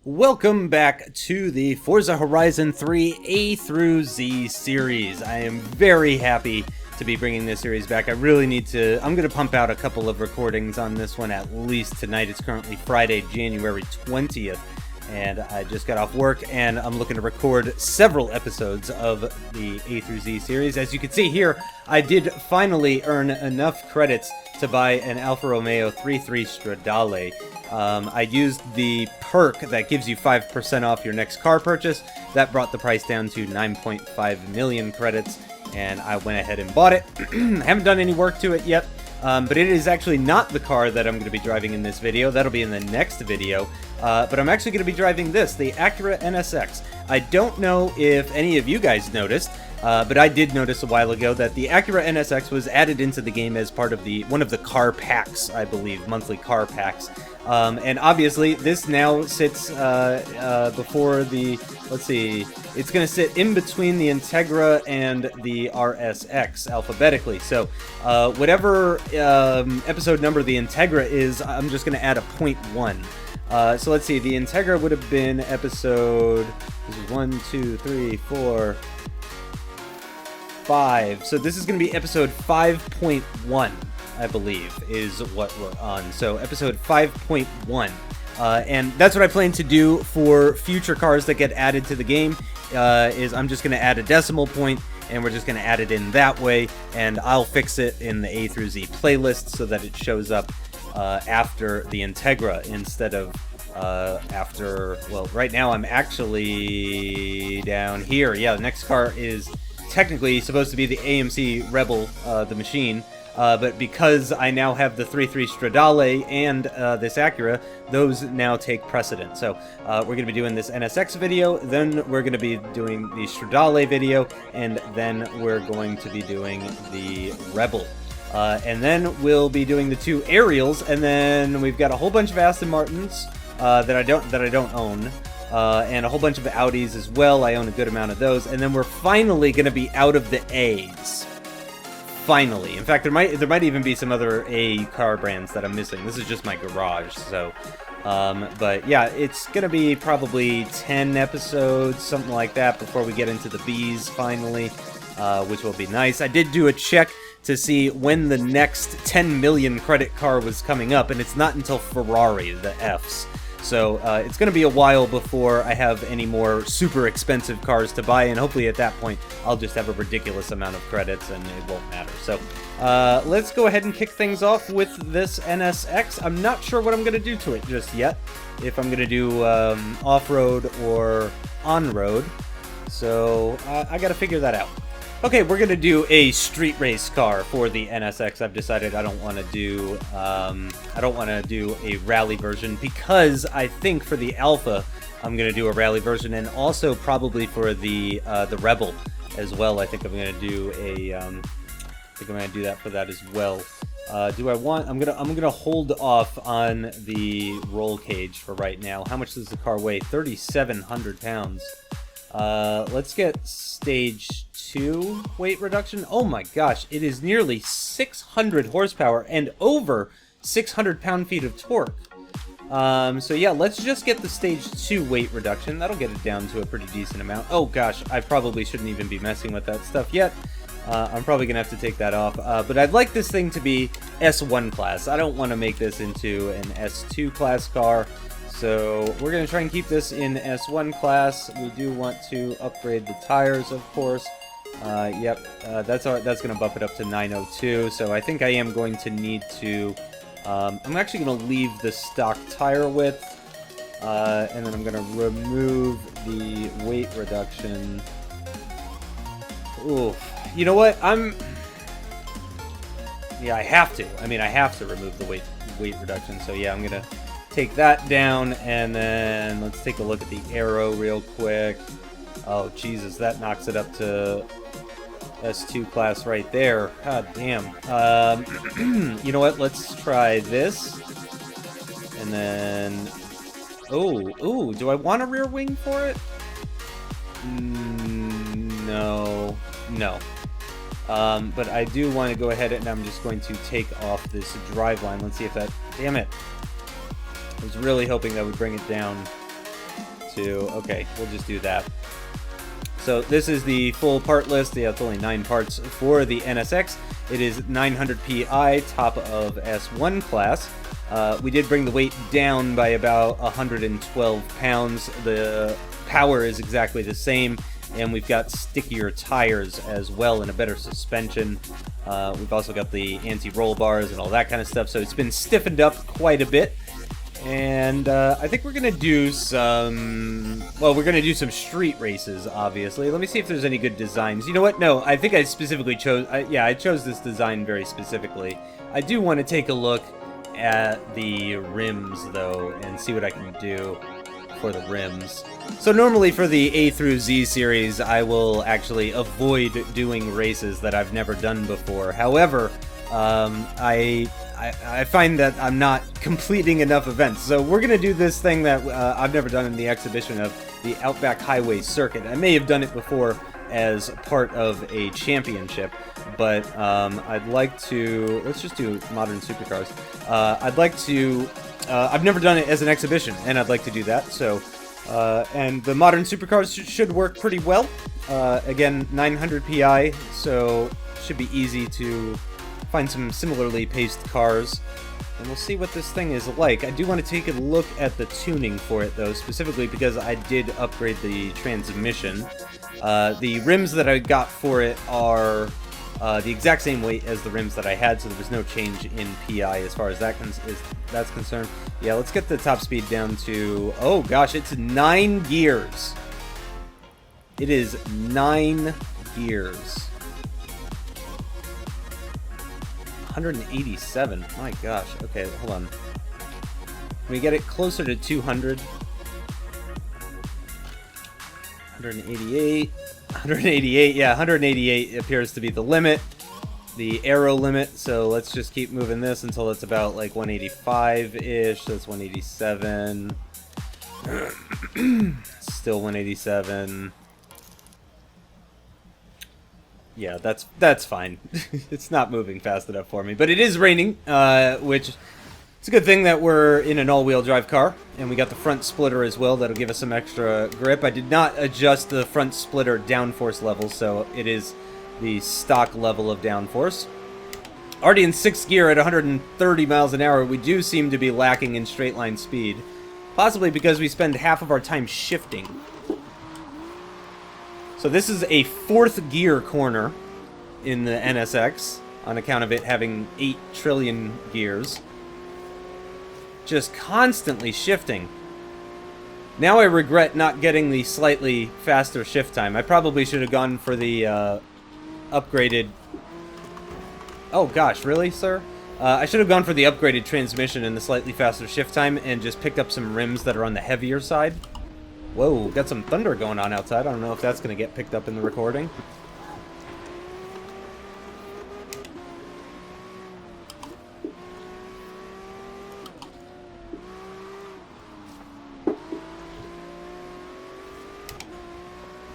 Welcome back to the Forza Horizon 3 A through Z series. I am very happy to be bringing this series back. I'm going to pump out a couple of recordings on this one at least tonight. It's currently Friday, January 20th, and I just got off work and I'm looking to record several episodes of the A through Z series. As you can see here, I did finally earn enough credits to buy an Alfa Romeo 3.3 Stradale. I used the perk that gives you 5% off your next car purchase. That brought the price down to 9.5 million credits, and I went ahead and bought it. Haven't done any work to it yet, but it is actually not the car that I'm going to be driving in this video. That'll be in the next video, but I'm actually going to be driving this, the Acura NSX. I don't know if any of you guys noticed, but I did notice a while ago that the Acura NSX was added into the game as part of one of the car packs, I believe, monthly car packs. And obviously, this now sits before the, let's see, it's going to sit in between the Integra and the RSX alphabetically. So whatever episode number the Integra is, I'm just going to add a 0.1. So let's see, the Integra would have been episode, this is 1, 2, 3, 4, 5. So this is going to be episode 5.1. I believe, is what we're on. So episode 5.1. And that's what I plan to do for future cars that get added to the game, is I'm just going to add a decimal point, and we're just going to add it in that way, and I'll fix it in the A through Z playlist so that it shows up after the Integra instead of after, well, right now I'm actually down here. Yeah, the next car is technically supposed to be the AMC Rebel, the machine. But because I now have the 3.3 Stradale and this Acura, those now take precedent. So we're going to be doing this NSX video, then we're going to be doing the Stradale video, and then we're going to be doing the Rebel. And then we'll be doing the two Ariels, and then we've got a whole bunch of Aston Martins that I don't own. And a whole bunch of Audis as well. I own a good amount of those. And then we're finally going to be out of the A's. Finally. In fact, there might even be some other A car brands that I'm missing. This is just my garage, so... but yeah, it's gonna be probably 10 episodes, something like that, before we get into the B's finally, which will be nice. I did do a check to see when the next 10 million credit car was coming up, and it's not until Ferrari, the F's. So it's going to be a while before I have any more super expensive cars to buy, and hopefully at that point I'll just have a ridiculous amount of credits and it won't matter. So let's go ahead and kick things off with this NSX. I'm not sure what I'm going to do to it just yet, if I'm going to do off-road or on-road, so I got to figure that out. Okay, we're going to do a street race car for the NSX. I've decided I don't want to do a rally version, because I think for the Alpha I'm going to do a rally version, and also probably for the Rebel as well. I think I'm going to do that for that as well. I'm going to hold off on the roll cage for right now. How much does the car weigh? 3,700 pounds. Let's get stage 2 weight reduction. Oh my gosh, it is nearly 600 horsepower and over 600 pound-feet of torque. So yeah, let's just get the stage 2 weight reduction. That'll get it down to a pretty decent amount. Oh gosh, I probably shouldn't even be messing with that stuff yet. I'm probably gonna have to take that off. But I'd like this thing to be S1 class. I don't want to make this into an S2 class car. So we're going to try and keep this in S1 class. We do want to upgrade the tires, of course. That's going to bump it up to 902. So I think I am going to need to... I'm actually going to leave the stock tire width. And then I'm going to remove the weight reduction. Ooh. You know what? Yeah, I have to. I mean, I have to remove the weight reduction. So yeah, I'm going to take that down, and then let's take a look at the aero real quick. Oh Jesus, that knocks it up to S2 class right there. God damn. You know what? Let's try this, and then ooh, do I want a rear wing for it? No. But I do want to go ahead, and I'm just going to take off this driveline. Let's see if that... Damn it. I was really hoping that would bring it down to... Okay, we'll just do that. So this is the full part list. Yeah, it's only 9 parts for the NSX. It is 900 PI, top of S1 class. We did bring the weight down by about 112 pounds. The power is exactly the same, and we've got stickier tires as well and a better suspension. We've also got the anti-roll bars and all that kind of stuff, so it's been stiffened up quite a bit. And I think we're going to do some... Well, we're going to do some street races, obviously. Let me see if there's any good designs. You know what? No, I think I specifically chose... I chose this design very specifically. I do want to take a look at the rims, though, and see what I can do for the rims. So normally for the A through Z series, I will actually avoid doing races that I've never done before. However, I find that I'm not completing enough events. So we're going to do this thing that I've never done in the exhibition of the Outback Highway Circuit. I may have done it before as part of a championship, but I'd like to... Let's just do modern supercars. I'd like to... I've never done it as an exhibition, and I'd like to do that. So, and the modern supercars should work pretty well. Again, 900 PI, so should be easy to find some similarly paced cars, and we'll see what this thing is like. I do want to take a look at the tuning for it, though, specifically because I did upgrade the transmission. The rims that I got for it are the exact same weight as the rims that I had, so there was no change in PI as far as that's concerned. Yeah, let's get the top speed down to... Oh gosh, it's 9 gears. It is 9 gears. 187. My gosh. Okay, hold on. Can we get it closer to 200? 188. 188. Yeah, 188 appears to be the limit. The aero limit. So let's just keep moving this until it's about like 185-ish. That's 187. Still 187. Yeah, that's fine. It's not moving fast enough for me. But it is raining, which it's a good thing that we're in an all-wheel drive car. And we got the front splitter as well. That'll give us some extra grip. I did not adjust the front splitter downforce level, so it is the stock level of downforce. Already in 6th gear at 130 miles an hour, we do seem to be lacking in straight line speed. Possibly because we spend half of our time shifting. So this is a 4th gear corner in the NSX, on account of it having 8 trillion gears. Just constantly shifting. Now I regret not getting the slightly faster shift time. I probably should have gone for the upgraded... Oh gosh, really, sir? I should have gone for the upgraded transmission and the slightly faster shift time and just picked up some rims that are on the heavier side. Whoa, got some thunder going on outside. I don't know if that's going to get picked up in the recording.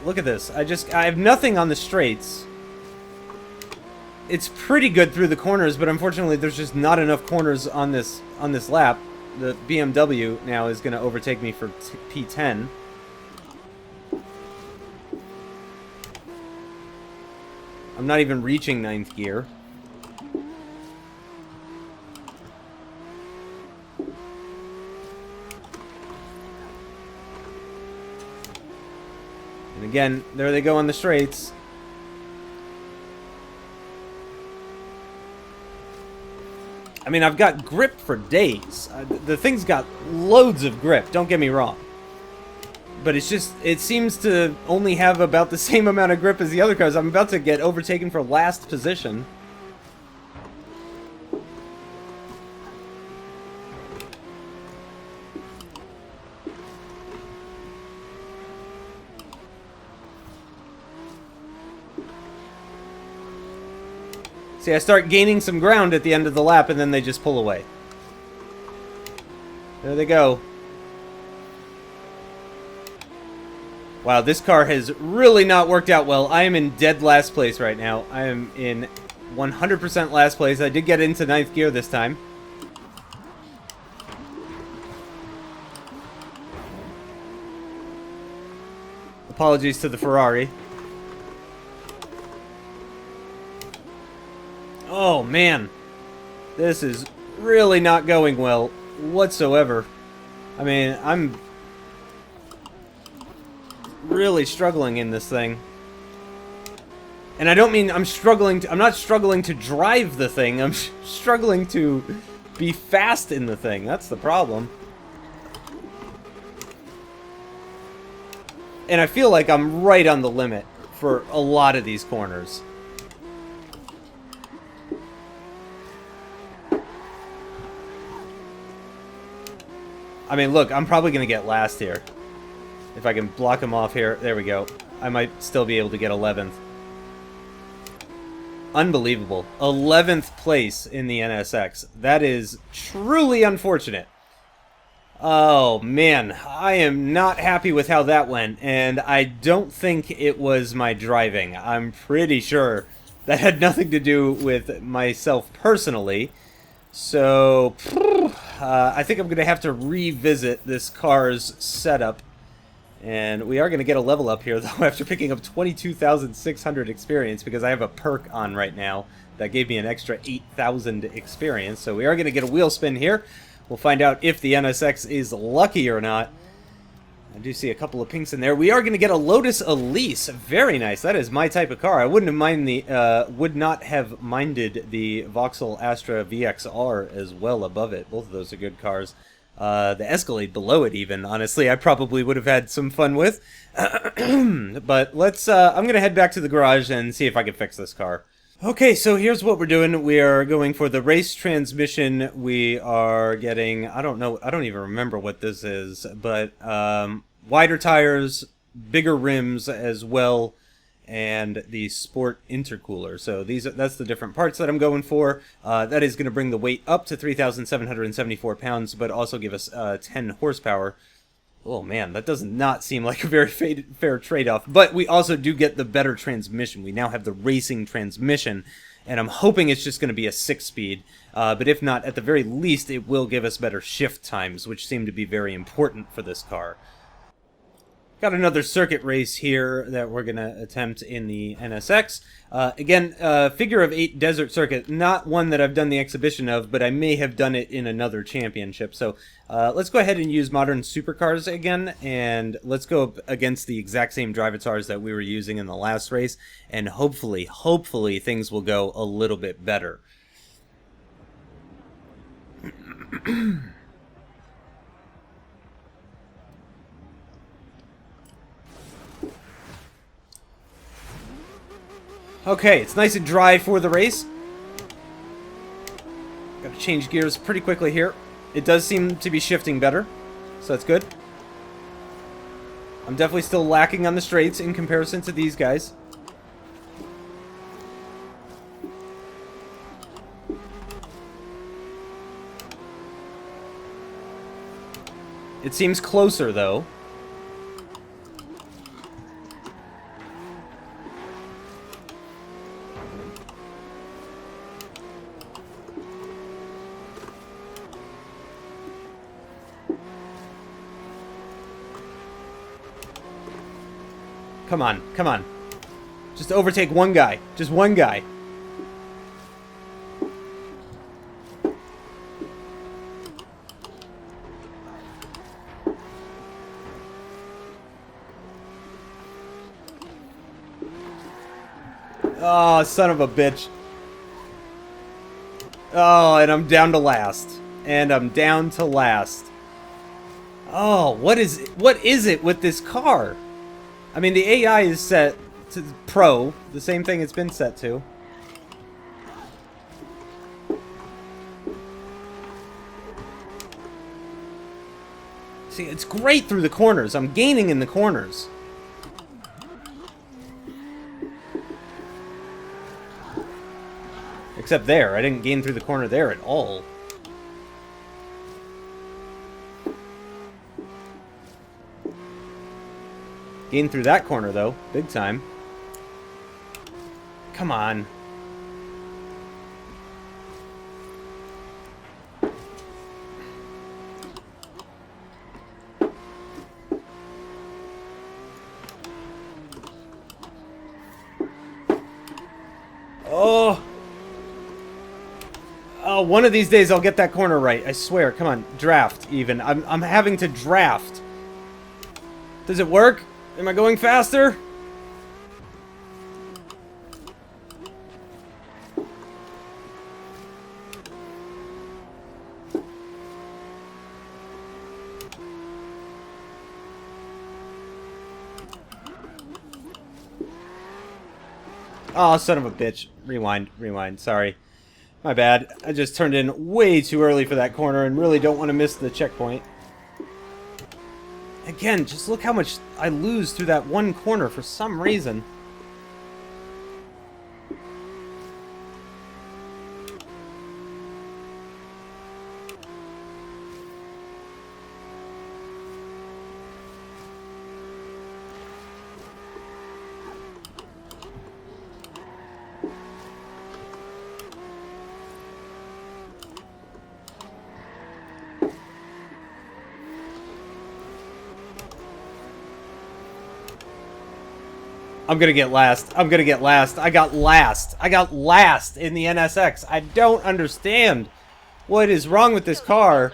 Look at this. I have nothing on the straights. It's pretty good through the corners, but unfortunately there's just not enough corners on this lap. The BMW now is going to overtake me for P10. I'm not even reaching 9th gear. And again, there they go on the straights. I mean, I've got grip for days. The thing's got loads of grip, don't get me wrong. But it's just, it seems to only have about the same amount of grip as the other cars. I'm about to get overtaken for last position. See, I start gaining some ground at the end of the lap, and then they just pull away. There they go. Wow, this car has really not worked out well. I am in dead last place right now. I am in 100% last place. I did get into 9th gear this time. Apologies to the Ferrari. Oh, man. This is really not going well whatsoever. I mean, I'm really struggling in this thing. And I don't mean I'm struggling to, I'm not struggling to drive the thing. I'm struggling to be fast in the thing. That's the problem. And I feel like I'm right on the limit for a lot of these corners. I mean, look, I'm probably going to get last here. If I can block him off here. There we go. I might still be able to get 11th. Unbelievable. 11th place in the NSX. That is truly unfortunate. Oh, man. I am not happy with how that went, and I don't think it was my driving. I'm pretty sure that had nothing to do with myself personally. So, I think I'm going to have to revisit this car's setup. And we are going to get a level up here, though, after picking up 22,600 experience, because I have a perk on right now that gave me an extra 8,000 experience. So we are going to get a wheel spin here. We'll find out if the NSX is lucky or not. I do see a couple of pinks in there. We are going to get a Lotus Elise. Very nice. That is my type of car. I wouldn't have would not have minded the Vauxhall Astra VXR as well above it. Both of those are good cars. The Escalade below it even, honestly, I probably would have had some fun with. But let's, I'm going to head back to the garage and see if I can fix this car. Okay, so here's what we're doing. We are going for the race transmission. We are getting, I don't know, I don't even remember what this is, but wider tires, bigger rims as well, and the sport intercooler. So that's the different parts that I'm going for. That is going to bring the weight up to 3,774 pounds, but also give us 10 horsepower. Oh man, that does not seem like a very fair trade-off. But we also do get the better transmission. We now have the racing transmission, and I'm hoping it's just going to be a 6-speed. But if not, at the very least, it will give us better shift times, which seem to be very important for this car. Got another circuit race here that we're going to attempt in the NSX. Again, figure of 8 desert circuit, not one that I've done the exhibition of, but I may have done it in another championship. So let's go ahead and use modern supercars again, and let's go up against the exact same drivatars that we were using in the last race, and hopefully things will go a little bit better. Okay, it's nice and dry for the race. Got to change gears pretty quickly here. It does seem to be shifting better, so that's good. I'm definitely still lacking on the straights in comparison to these guys. It seems closer, though. Come on, come on. Just overtake one guy. Just one guy. Oh, son of a bitch. Oh, and I'm down to last. And I'm down to last. Oh, what is it with this car? I mean, the AI is set to Pro, the same thing it's been set to. See, it's great through the corners. I'm gaining in the corners. Except there. I didn't gain through the corner there at all. Gain through that corner, though. Big time. Come on. Oh. Oh, one of these days I'll get that corner right. I swear. Come on, draft even. I'm having to draft. Does it work? Am I going faster? Oh, son of a bitch. Rewind, sorry. My bad. I just turned in way too early for that corner and really don't want to miss the checkpoint. Again, just look how much I lose through that one corner for some reason. I'm gonna get last. I'm gonna get last. I got last. I got last in the NSX. I don't understand what is wrong with this car.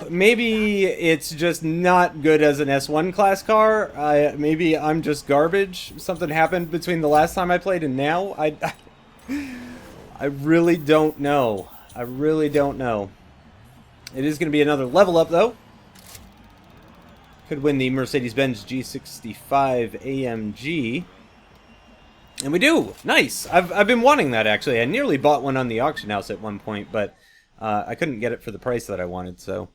Maybe it's just not good as an S1 class car. Maybe I'm just garbage. Something happened between the last time I played and now. I really don't know. I really don't know. It is gonna be another level up though. Could win the Mercedes-Benz G65 AMG. And we do! Nice! I've been wanting that, actually. I nearly bought one on the auction house at one point, but I couldn't get it for the price that I wanted, so...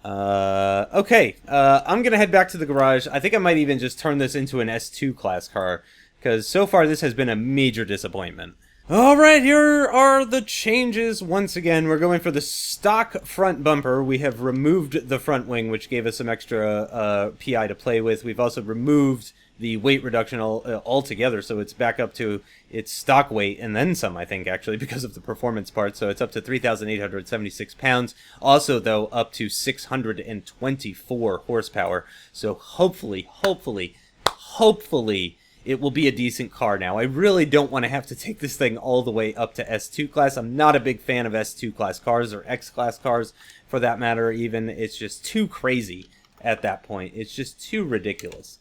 okay, I'm gonna head back to the garage. I think I might even just turn this into an S2 class car, because so far this has been a major disappointment. Alright, here are the changes once again. We're going for the stock front bumper. We have removed the front wing, which gave us some extra PI to play with. We've also removed the weight reduction altogether, so it's back up to its stock weight, and then some, I think, actually, because of the performance part. So it's up to 3,876 pounds. Also, though, up to 624 horsepower. So hopefully, it will be a decent car now. I really don't want to have to take this thing all the way up to S2 class. I'm not a big fan of S2 class cars, or X class cars for that matter even. It's just too crazy at that point. It's just too ridiculous.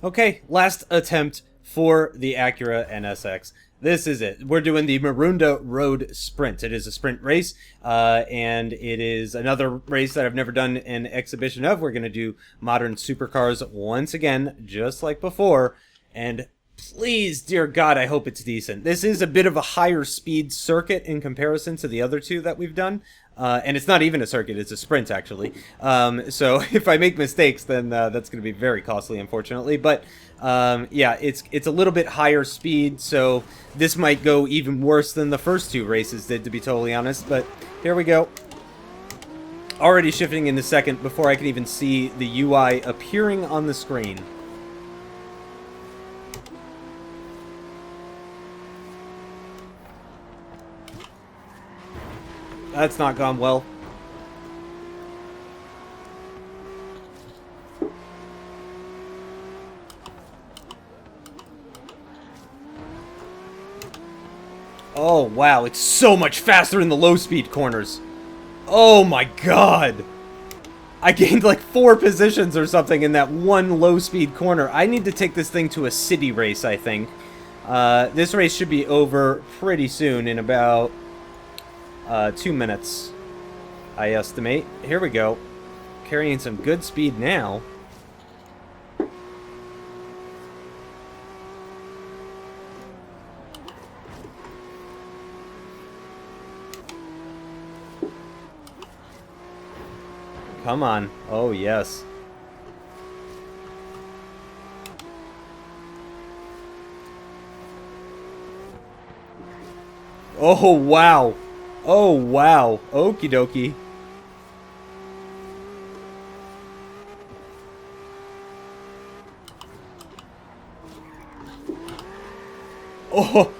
Okay, last attempt for the Acura NSX. This is it. We're doing the Marunda Road Sprint. It is a sprint race, and it is another race that I've never done an exhibition of. We're going to do modern supercars once again, just like before. And please, dear God, I hope it's decent. This is a bit of a higher speed circuit in comparison to the other two that we've done. And it's not even a circuit, it's a sprint, actually. So if I make mistakes, then that's going to be very costly, unfortunately. But yeah, it's a little bit higher speed, so this might go even worse than the first two races did, to be totally honest. But here we go. Already shifting into second before I can even see the UI appearing on the screen. That's not gone well. Oh, wow. It's so much faster in the low-speed corners. Oh, my God. I gained like 4 positions or something in that one low-speed corner. I need to take this thing to a city race, I think. This race should be over pretty soon, in about... 2 minutes, I estimate. Here we go. Carrying some good speed now. Come on. Oh, yes. Oh, wow. Oh, wow. Okie dokie. Oh,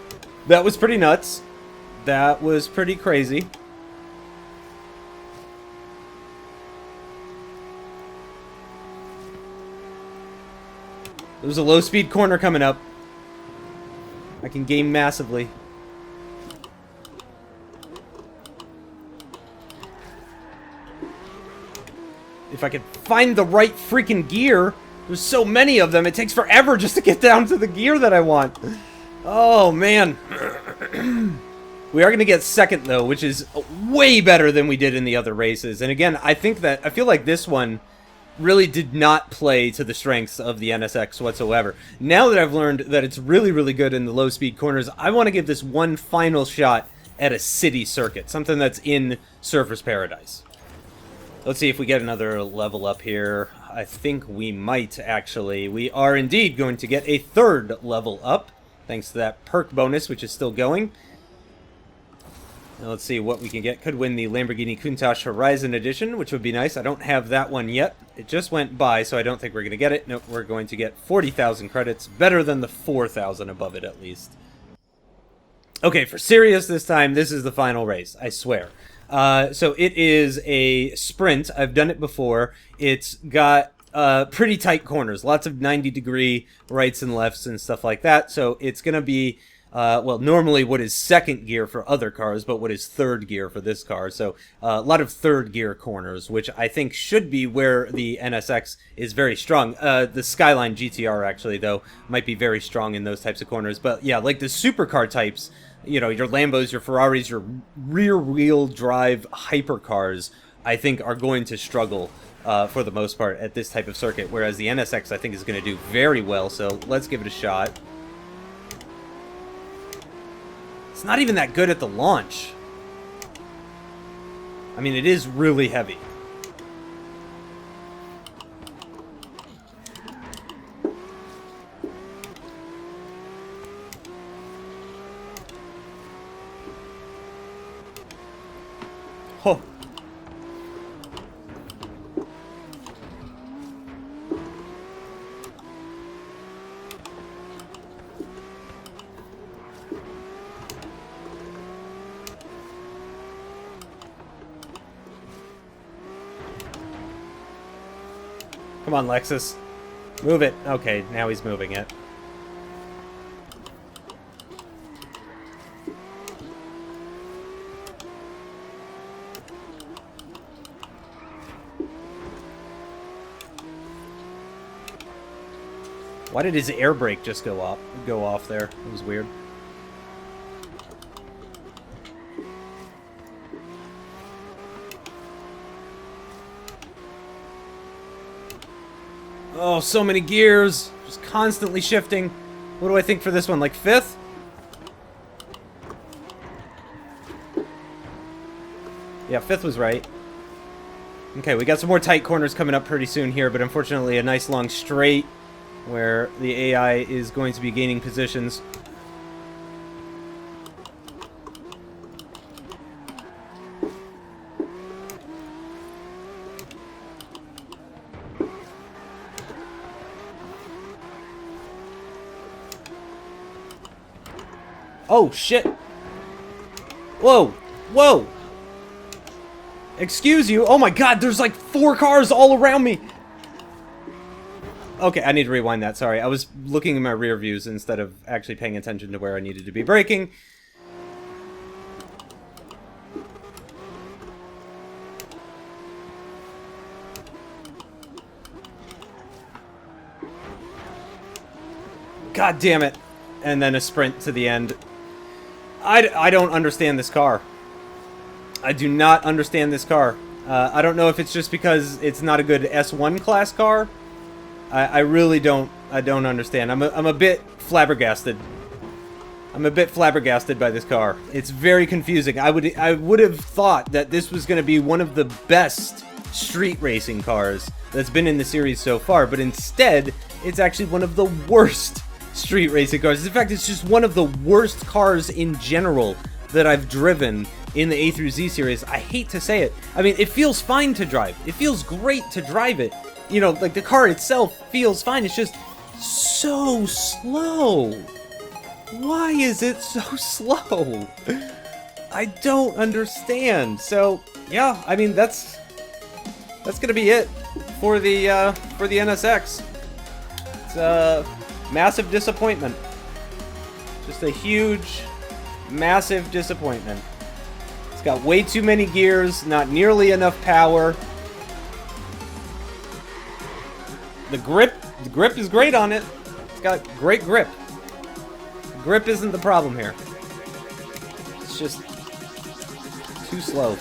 that was pretty nuts. That was pretty crazy. There's a low-speed corner coming up. I can game massively. If I could find the right freaking gear. There's so many of them, it takes forever just to get down to the gear that I want. Oh, man. We are going to get second, though, which is way better than we did in the other races. And again, I feel like this one really did not play to the strengths of the NSX whatsoever. Now that I've learned that it's really, really good in the low-speed corners, I want to give this one final shot at a city circuit, something that's in Surfer's Paradise. Let's see if we get another level up here. I think we might, actually. We are indeed going to get a third level up, thanks to that perk bonus, which is still going. Now let's see what we can get. Could win the Lamborghini Countach Horizon Edition, which would be nice. I don't have that one yet. It just went by, so I don't think we're going to get it. Nope, we're going to get 40,000 credits. Better than the 4,000 above it, at least. Okay, for serious this time, this is the final race, I swear. So it is a sprint. I've done it before. It's got pretty tight corners, lots of 90-degree rights and lefts and stuff like that. So it's going to be, well, normally what is second gear for other cars, but what is third gear for this car. So a lot of third gear corners, which I think should be where the NSX is very strong. The Skyline GTR, actually, though, might be very strong in those types of corners. But yeah, like the supercar types, you know, your Lambos, your Ferraris, your rear-wheel drive hypercars, I think are going to struggle for the most part at this type of circuit, whereas the NSX, I think, is going to do very well, so let's give it a shot. It's not even that good at the launch. I mean, it is really heavy. Oh. Come on, Lexus. Move it. Okay, now he's moving it. Why did his air brake just go off there? It was weird. Oh, so many gears. Just constantly shifting. What do I think for this one? Like fifth? Yeah, fifth was right. Okay, we got some more tight corners coming up pretty soon here, but unfortunately a nice long straight where the AI is going to be gaining positions. Oh, shit. Whoa. Whoa. Excuse you. Oh my god, there's like 4 cars all around me. Okay, I need to rewind that. Sorry. I was looking in my rear views instead of actually paying attention to where I needed to be braking. God damn it. And then a sprint to the end. I don't understand this car. I do not understand this car. I don't know if it's just because it's not a good S1 class car. I really don't. I don't understand. I'm a bit flabbergasted. I'm a bit flabbergasted by this car. It's very confusing. I would have thought that this was going to be one of the best street racing cars that's been in the series so far, but instead, it's actually one of the worst street racing cars. In fact, it's just one of the worst cars in general that I've driven in the A through Z series. I hate to say it. I mean, it feels fine to drive. It feels great to drive it. You know, like the car itself feels fine. It's just so slow. Why is it so slow? I don't understand. So, yeah, I mean, that's gonna be it for the NSX. It's a massive disappointment. Just a huge, massive disappointment. It's got way too many gears, not nearly enough power. The grip is great on it. It's got great grip. Grip isn't the problem here. It's just too slow.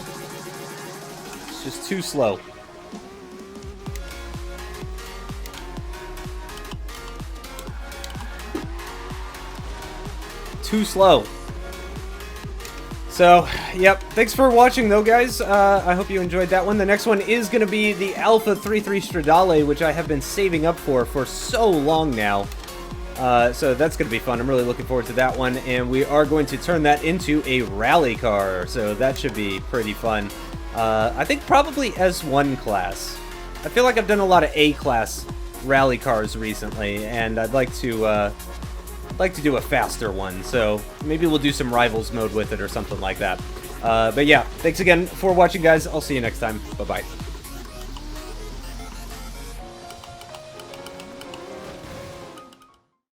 It's just too slow. Too slow. So, yep. Thanks for watching, though, guys. I hope you enjoyed that one. The next one is going to be the FH3 Stradale, which I have been saving up for so long now. So that's going to be fun. I'm really looking forward to that one. And we are going to turn that into a rally car. So that should be pretty fun. I think probably S1 class. I feel like I've done a lot of A-class rally cars recently, and I'd like to do a faster one, so maybe we'll do some Rivals mode with it or something like that. But yeah, thanks again for watching, guys. I'll see you next time. Bye-bye.